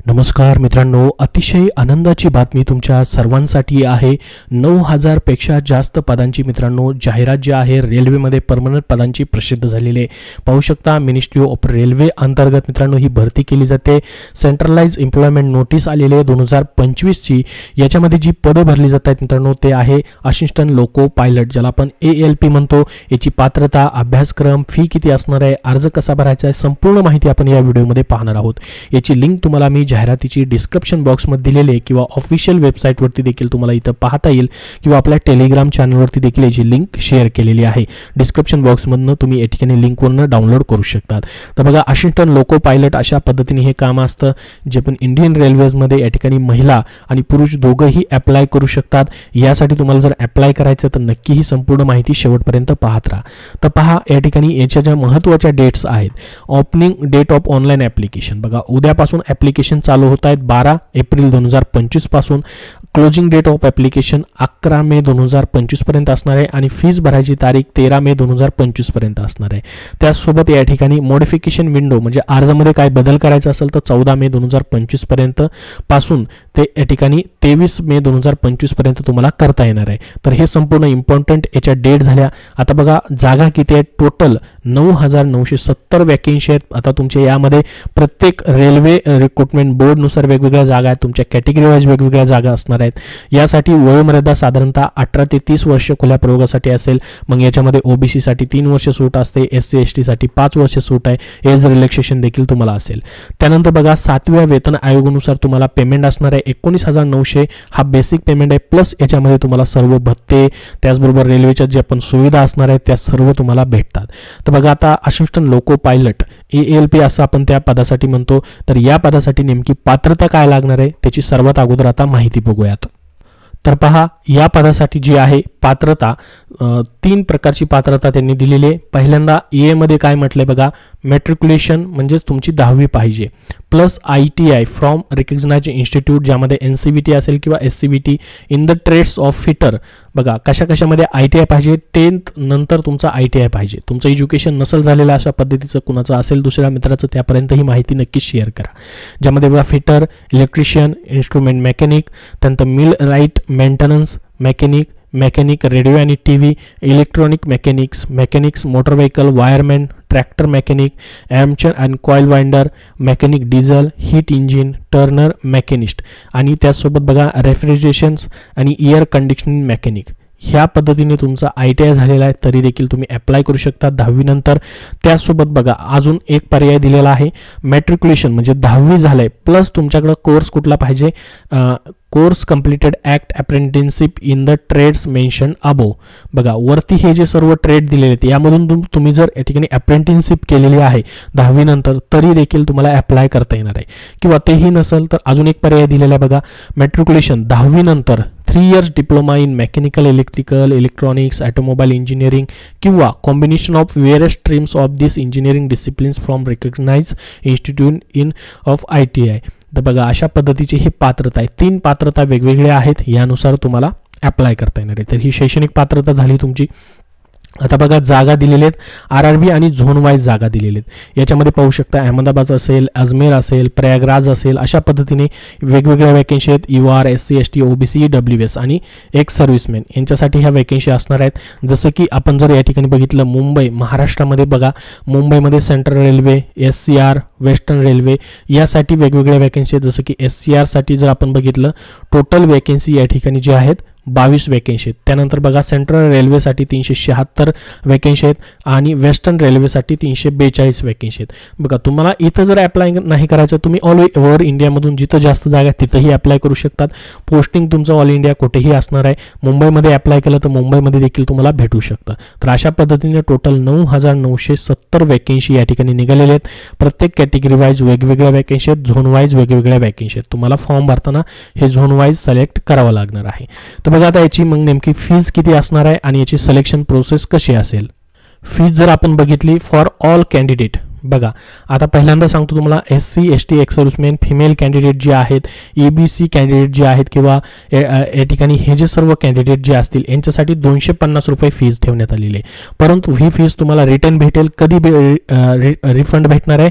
नमस्कार मित्रांनो, अतिशय आनंदाची बातमी तुमच्या सर्वांसाठी आहे। 9000 पेक्षा जास्त पदांची मित्रांनो जाहिरात जी आहे रेल्वेमध्ये परमनंट पदांची प्रसिद्ध झालेली आहे। पाहू शकता मिनिस्ट्री ऑफ रेल्वे अंतर्गत मित्रांनो ही भरती केली जाते। सेंट्रलाइज एम्प्लॉयमेंट नोटीस आलेली आहे 2025 ची। याच्यामध्ये जी पदे भरली जात आहेत मित्रांनो ते आहे असिस्टंट लोको पायलट, ज्याला आपण ALP म्हणतो। याची पात्रता, अभ्यासक्रम, फी किती असणार आहे, अर्ज कसा भरायचा आहे, संपूर्ण माहिती आपण या व्हिडिओमध्ये पाहणार आहोत। याची लिंक तुम्हाला मी जाहिरातीची डिस्क्रिप्शन बॉक्समध्ये दिलेली आहे किंवा ऑफिशियल वेबसाईटवरती देखील तुम्हाला इथं पाहता येईल किंवा आपल्या टेलिग्राम चॅनलवरती देखील याची लिंक शेअर केलेली आहे। डिस्क्रिप्शन बॉक्समधून तुम्ही या ठिकाणी लिंकवरून डाउनलोड करू शकता। तर बघा, असिस्टंट लोको पायलट अशा पद्धतीने हे काम असतं, जे पण इंडियन रेल्वेजमध्ये या ठिकाणी महिला आणि पुरुष दोघंही अप्लाय करू शकतात। यासाठी तुम्हाला जर अप्लाय करायचं तर नक्की ही संपूर्ण माहिती शेवटपर्यंत पाहत राहा। तर पहा, या ठिकाणी याच्या ज्या महत्त्वाच्या डेट्स आहेत, opening date of online application बघा, उद्यापासून ॲप्लिकेशन चालू होत आहेत 12 एप्रिल 2025 पासून। क्लोजिंग डेट ऑफ ॲप्लिकेशन 11 मे 2025 पर्यंत असणार आहे आणि फीस भरायची तारीख 13 मे 2025 पर्यंत असणार आहे। त्याचसोबत या ठिकाणी मॉडिफिकेशन विंडो म्हणजे अर्जामध्ये काय बदल करायचा असेल तर 14 मे 2025 पर्यंत पासून ते या ठिकाणी 23 मे 2025 पर्यंत तुम्हाला करता येणार आहे। तर हे संपूर्ण इम्पॉर्टंट याच्या डेट झाल्या। आता बघा, जागा किती आहेत, टोटल 9970 वॅकन्सी आहेत। आता तुमच्या यामध्ये प्रत्येक रेल्वे रिक्रुटमेंट बोर्ड नुसार वेगवेगळ्या जागा आहेत, तुमच्या कॅटेगरी वाईज वेगवेगळ्या जागा असणार आहेत। यासाठी वयोमर्यादा साधारणतः 18 ते 30 वर्ष खुल्या प्रयोगासाठी असेल। मग याच्यामध्ये OBC साठी 3 वर्ष सूट असते, SC ST साठी 5 वर्ष सूट आहे, एज रिलॅक्सेशन देखील तुम्हाला असेल। त्यानंतर बघा, 7व्या वेतन आयोगानुसार तुम्हाला पेमेंट असणार आहे 19,900 हा बेसिक पेमेंट आहे, प्लस याच्यामध्ये तुम्हाला सर्व भत्ते त्याचबरोबर रेल्वेच्या जे पण सुविधा असणार आहेत त्या सर्व तुम्हाला भेटतात। तर बघा, आता असिस्टंट लोको पायलट ALP असं आपण त्या पदासाठी म्हणतो। तर या पदासाठी नेमकी पात्रता काय लागणार आहे त्याची सर्वात अगोदर आता माहिती बघूयात। तर पहा, या पदासाठी जी आहे पात्रता 3 प्रकारची पात्रता त्यांनी दिलेली आहे। पहिल्यांदा EA मध्ये काय म्हटलंय बघा, मॅट्रिक्युलेशन म्हणजेच तुमची 10वी पाहिजे, plus ITI from recognised institute, ज्यामध्ये NCVT असेल किंवा SCVT in the trades of fitter. बघा, कशामध्ये ITI पाहिजे, 10th नंतर तुमचा ITI पाहिजे। तुमचं एज्युकेशन नसेल झालेलं अशा पद्धतीचं कुणाचं असेल दुसऱ्या मित्राचं, त्यापर्यंत ही माहिती नक्की शेअर करा। ज्यामध्ये बघा, फिटर, इलेक्ट्रिशियन, इन्स्ट्रुमेंट मेकॅनिक, त्यानंतर millwright maintenance mechanic radio आणि TV, electronic mechanics motor vehicle, wireman, tractor mechanic, armature and coil winder mechanic, diesel, heat engine, turner machinist आणि त्याचसोबत बघा रेफ्रिजरेशन आणि एअर कंडिशनिंग मेकॅनिक। ह्या पद्धतीने तुमचा ITI झालेला आहे तरी देखील तुम्ही अप्लाय करू शकता 10वी नंतर। त्याचसोबत बघा, अजून एक पर्याय दिलेला आहे, मॅट्रिक्युलेशन म्हणजे 10वी झालंय प्लस तुमच्याकडे कोर्स कुठला पाहिजे, course completed act apprenticeship in the trades mentioned above. बघा, वरती हे जे सर्व ट्रेड दिलेले आहेत यामधून तुम्ही जर या ठिकाणी अप्रेंटिसशिप केलेली आहे 10वी नंतर तरी देखील तुम्हाला अप्लाय करता येणार आहे। किंवा तेही नसेल तर अजून एक पर्याय दिलेला आहे बघा, मॅट्रिक्युलेशन 10वी नंतर 3 years diploma in mechanical, electrical, electronics, automobile engineering किंवा combination of various streams of this engineering disciplines from recognised institute in of ITI। तर बघा, अशा पद्धतीची ही पात्रता आहे। 3 पात्रता वेगवेगळ्या आहेत, यानुसार तुम्हाला अप्लाय करता येणार आहे। तर ही शैक्षणिक पात्रता झाली तुमची। आता बघा, जागा दिलेल्या आहेत RRB आणि झोन वाईज जागा दिलेल्या आहेत। याच्यामध्ये पाहू शकता अहमदाबाद असेल, अजमेर असेल, प्रयागराज असेल, अशा पद्धतीने वेगवेगळ्या वॅकन्सी आहेत। UR, SC ST, OBC, WS आणि एक्स सर्व्हिसमॅन यांच्यासाठी ह्या वॅकन्सी असणार आहेत। जसं की आपण जर या ठिकाणी बघितलं, मुंबई महाराष्ट्रामध्ये बघा, मुंबईमध्ये central railway, SCR, western railway यासाठी वेगवेगळ्या वॅकन्सी आहेत। जसं की SCR साठी जर आपण बघितलं, टोटल वॅकन्सी या ठिकाणी जे आहेत 22 वॅकन्सी आहेत। त्यानंतर बघा, सेंट्रल रेल्वेसाठी 376 वॅकन्सी आहेत आणि वेस्टर्न रेल्वेसाठी 342 वॅकन्सी आहेत। बघा, तुम्हाला इथं जर अप्लाय नाही करायचं, तुम्ही ऑल ओव्हर इंडियामधून जिथं जास्त जागा आहे तिथंही अप्लाय करू शकतात। पोस्टिंग तुमचं ऑल इंडिया कुठेही असणार आहे। मुंबईमध्ये अप्लाय केलं तर मुंबईमध्ये देखील तुम्हाला भेटू शकतं। तर अशा पद्धतीने टोटल 9970 वॅकन्सी या ठिकाणी निघालेल्या आहेत। प्रत्येक कॅटेगरी वाईज वेगवेगळ्या वॅकन्सी आहेत, झोन वाईज वेगवेगळ्या वॅकन्सी आहेत। तुम्हाला फॉर्म भरताना हे झोन वाईज सिलेक्ट करावं लागणार आहे। तर बघा, आता याची मग नेमकी फीज किती असणार आहे आणि याची सिलेक्शन प्रोसेस कशी असेल। फीज जर आपण बघितली फॉर ऑल कॅन्डिडेट, बघा, आता पहिल्यांदा सांगतो तुम्हाला, SC ST ex serviceman female candidate जे आहेत, EBC कॅन्डिडेट जे आहेत किंवा या ठिकाणी हे जे सर्व कॅन्डिडेट जे असतील यांच्यासाठी 250 रुपये फीज ठेवण्यात आलेली आहे। परंतु ही फीज तुम्हाला रिटर्न भेटेल, कधी रिफंड भेटणार आहे,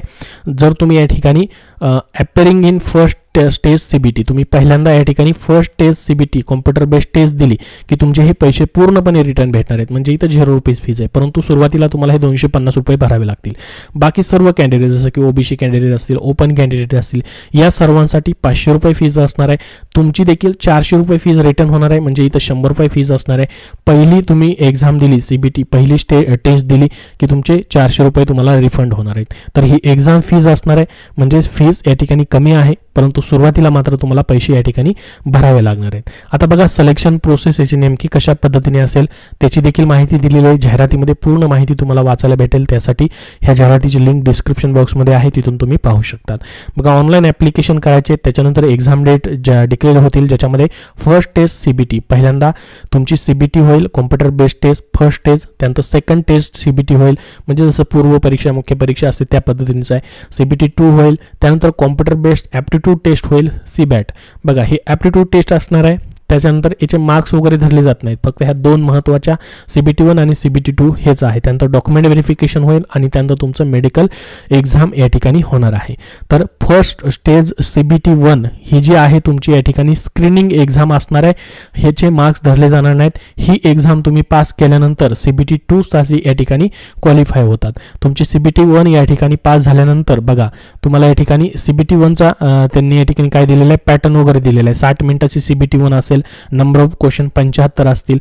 जर तुम्ही या ठिकाणी appearing in first stage CBT, तुम्ही पहिल्यांदा या ठिकाणी first stage CBT computer based test दिली की तुमचे हे पैसे पूर्णपणे रिटर्न भेटणार आहेत. म्हणजे इथं 0 रुपीज फीज आहे, परंतु सुरुवातीला तुम्हाला हे 250 रुपये भरावे लागतील. बाकी सर्व कॅन्डिडेट जसं की OBC कॅन्डिडेट असतील, ओपन कॅन्डिडेट असतील, या सर्वांसाठी 500 रुपये फीज असणार आहे. तुमची देखील 400 रुपये फीज रिटर्न होणार आहे. म्हणजे इथं 100 रुपये फीज असणार आहे. पहिली तुम्ही एक्झाम दिली CBT, पहिली टेस्ट दिली की तुमचे 400 रुपये तुम्हाला रिफंड होणार आहेत. तर ही एक्झाम फीज असणार आहे. म्हणजे फीज या ठिकाणी कमी आहे, परंतु सुरुवातीला मात्र तुम्हाला पैसे या ठिकाणी भरावे लागणार आहेत. आता बघा सिलेक्शन प्रोसेस याची नेमकी कशा पद्धतीने असेल त्याची देखील माहिती दिलेली आहे. जाहिरातीमध्ये पूर्ण माहिती तुम्हाला वाचायला भेटेल. त्यासाठी ह्या जाहिरातीची लिंक डिस्क्रिप्शन बॉक्समध्ये आहे, तिथून तुम्ही पाहू शकतात. बघा ऑनलाईन ॲप्लिकेशन करायचे, त्याच्यानंतर एक्झाम डेट डिक्लेअर होतील, ज्याच्यामध्ये फर्स्ट टेस्ट CBT, पहिल्यांदा तुमची CBT होईल computer based test first stage, त्यानंतर सेकंड टेस्ट CBT होईल, म्हणजे जसं पूर्व परीक्षा मुख्य परीक्षा असते त्या पद्धतीनेच आहे. CBT 2 होईल, त्यानंतर कॉम्प्युटर बेस्ड ॲप्टिट्यूड टेस्ट होईल CBAT. बघा ही ॲप्टिट्यूड टेस्ट असणार आहे. त्याच्यानंतर याचे मार्क्स वगैरे धरले जात नाहीत, फक्त ह्या दोन महत्त्वाच्या CBT 1 आणि CBT 2 हेच आहे. त्यानंतर डॉक्युमेंट व्हेरिफिकेशन होईल आणि त्यानंतर तुमचं मेडिकल एक्झाम या ठिकाणी होणार आहे. तर फर्स्ट स्टेज CBT 1 ही जी आहे तुमची या ठिकाणी स्क्रीनिंग एक्झाम असणार आहे. ह्याचे मार्क्स धरले जाणार नाहीत. ही एक्झाम तुम्ही पास केल्यानंतर CBT 2 साठी या ठिकाणी क्वालिफाय होतात. तुमची CBT 1 या ठिकाणी पास झाल्यानंतर बघा तुम्हाला या ठिकाणी CBT 1चा त्यांनी या ठिकाणी काय दिलेलं आहे, पॅटर्न वगैरे दिलेलं आहे. 60 मिनिटाची CBT 1 असेल, नंबर ऑफ क्वेश्चन 75 असतील,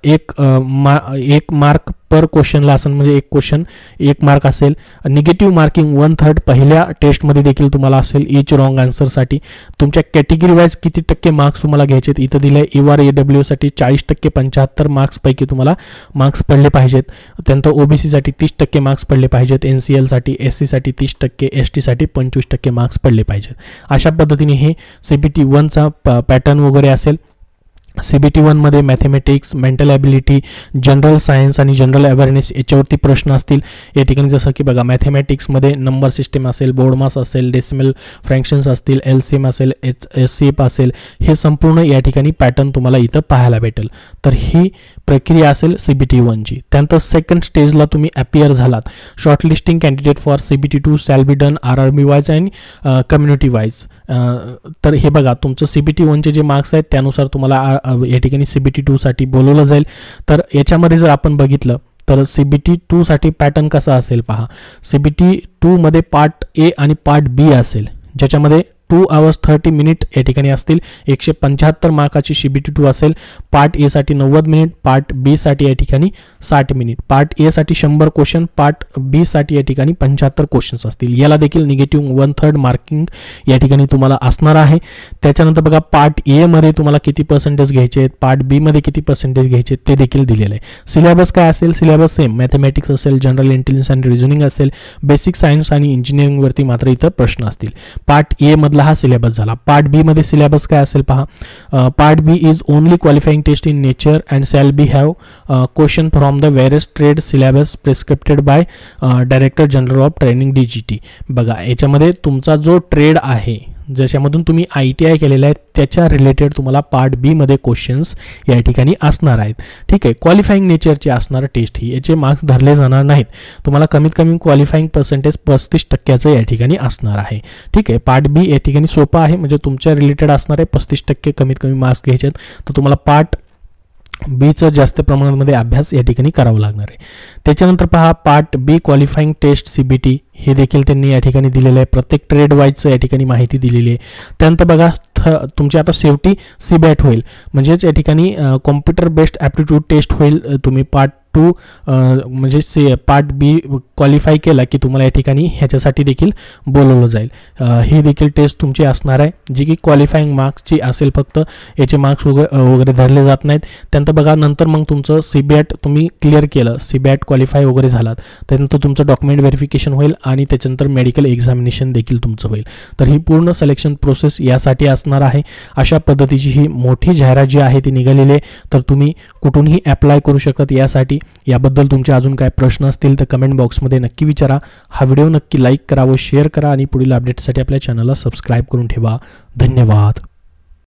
एक मार्क पर क्वेश्चनला असेल, म्हणजे एक क्वेश्चन 1 मार्क असेल. निगेटिव्ह मार्किंग 1/3 पहिल्या टेस्टमध्ये देखील तुम्हाला असेल इच रॉंग आन्सरसाठी. तुमच्या कॅटेगरी वाईज किती टक्के मार्क्स तुम्हाला घ्यायचे इथं दिले आहे. EVAR AW साठी 40% 75 मार्क्सपैकी तुम्हाला मार्क्स पडले पाहिजेत. त्यानंतर OBC साठी 30% मार्क्स पडले पाहिजेत. NCL साठी SC साठी 30%, ST साठी 25% मार्क्स पडले पाहिजेत. अशा पद्धतीने हे CBT 1चा पॅटर्न वगैरे असेल. CBT 1 मध्ये mathematics, mental ability, general science आणि जनरल अवेअरनेस याच्यावरती प्रश्न असतील. या ठिकाणी जसं की बघा मॅथमॅटिक्समध्ये नंबर सिस्टम असेल, बोर्ड मास असेल, डेसिमल फ्रॅक्शन्स असतील, LCM असेल, SCF असेल, हे संपूर्ण या ठिकाणी पॅटर्न तुम्हाला इथं पाहायला भेटेल. तर ही प्रक्रिया असेल CBT 1ची. त्यानंतर सेकंड स्टेजला तुम्ही अपियर झालात. Shortlisting candidate for CBT 2 shall be done RRB wise आणि कम्युनिटी वाईज. तर हे बघा तुमचं CBT 1चे जे मार्क्स आहेत त्यानुसार तुम्हाला या ठिकाणी CBT 2 साठी बोलवलं जाईल. तर याच्यामध्ये जर आपण बघितलं तर CBT 2 साठी पॅटर्न कसा असेल पहा. CBT 2 मध्ये पार्ट A आणि पार्ट B असेल, ज्याच्यामध्ये 2 hours 30 minutes या ठिकाणी असतील. 175 मार्काची CBT 2 असेल. पार्ट A साठी 90 मिनिट, पार्ट B साठी या ठिकाणी 60 मिनिट, पार्ट A साठी 100 क्वेश्चन, पार्ट B साठी या ठिकाणी 75 क्वेश्चन्स असतील. याला देखील निगेटिव्ह 1/3 मार्किंग या ठिकाणी तुम्हाला असणार आहे. त्याच्यानंतर बघा पार्ट A मध्ये तुम्हाला किती पर्सेंटेज घ्यायचे आहेत, पार्ट B मध्ये किती पर्सेंटेज घ्यायचे ते देखील दिलेलं आहे. सिलेबस काय असेल, सिलेबस सेम मॅथमॅटिक्स असेल, जनरल इंटेलिजन्स आणि रिझनिंग असेल, बेसिक सायन्स आणि इंजिनिअरिंग वरती मात्र इथं प्रश्न असतील. पार्ट A मधला हा सिलेबस झाला. पार्ट बी मध्ये सिलेबस काय असेल पहा. Part B is only qualifying test in nature and shall be have question from the various trade syllabus prescribed by director general of training DGT. बघा याच्यामध्ये तुमचा जो ट्रेड आहे, ज्याच्यामधून तुम्ही ITI केलेलं आहे त्याच्या रिलेटेड तुम्हाला पार्ट बी मध्ये क्वेश्चन्स या ठिकाणी असणार आहेत. ठीक आहे, क्वालिफाईंग नेचरची असणार टेस्ट ही, याचे मार्क्स धरले जाणार नाहीत. तुम्हाला कमीत कमी क्वालिफाईंग पर्सेंटेज 35% या ठिकाणी असणार आहे. ठीक आहे, पार्ट बी या ठिकाणी सोपा आहे, म्हणजे तुमच्या रिलेटेड असणार आहे. 35% कमीत कमी मार्क्स घ्यायचे तर तुम्हाला पार्ट बीचं जास्त प्रमाणामध्ये अभ्यास या ठिकाणी करावा लागणार आहे. त्याच्यानंतर पहा पार्ट बी क्वालिफाईंग टेस्ट CBT हे देखील त्यांनी या ठिकाणी दिलेलं आहे. प्रत्येक ट्रेड वाईजचं या ठिकाणी माहिती दिलेली आहे. त्यानंतर बघा तुमची आता शेवटी CBAT होईल, म्हणजेच या ठिकाणी कॉम्प्युटर बेस्ड ॲप्टिट्यूड टेस्ट होईल. तुम्ही पार्ट 2 म्हणजे पार्ट बी क्वालिफाय केला की तुम्हाला या ठिकाणी ह्याच्यासाठी देखील बोलवलं जाईल. ही देखील टेस्ट तुमची असणार आहे, जी की क्वालिफाईंग मार्क्सची असेल. फक्त याचे मार्क्स वगैरे धरले जात नाहीत. त्यानंतर बघा नंतर मग तुमचं CBAT तुम्ही क्लिअर केलं, CBAT क्वालिफाय वगैरे झालात, त्यानंतर तुमचं डॉक्युमेंट व्हेरिफिकेशन होईल आणि त्याच्यानंतर मेडिकल एक्झामिनेशन देखील तुमचं होईल. तर ही पूर्ण सिलेक्शन प्रोसेस यासाठी असणार आहे. अशा पद्धतीची ही मोठी जाहिरात जी आहे ती निघालेली आहे. तर तुम्ही कुठूनही अप्लाय करू शकतात यासाठी. याबद्दल तुमचे अजून काय प्रश्न असतील तर कमेंट बॉक्समध्ये नक्की विचारा. हा व्हिडिओ नक्की लाईक करा व शेअर करा आणि पुढील अपडेटसाठी आपल्या चॅनलला सबस्क्राईब करून ठेवा. धन्यवाद.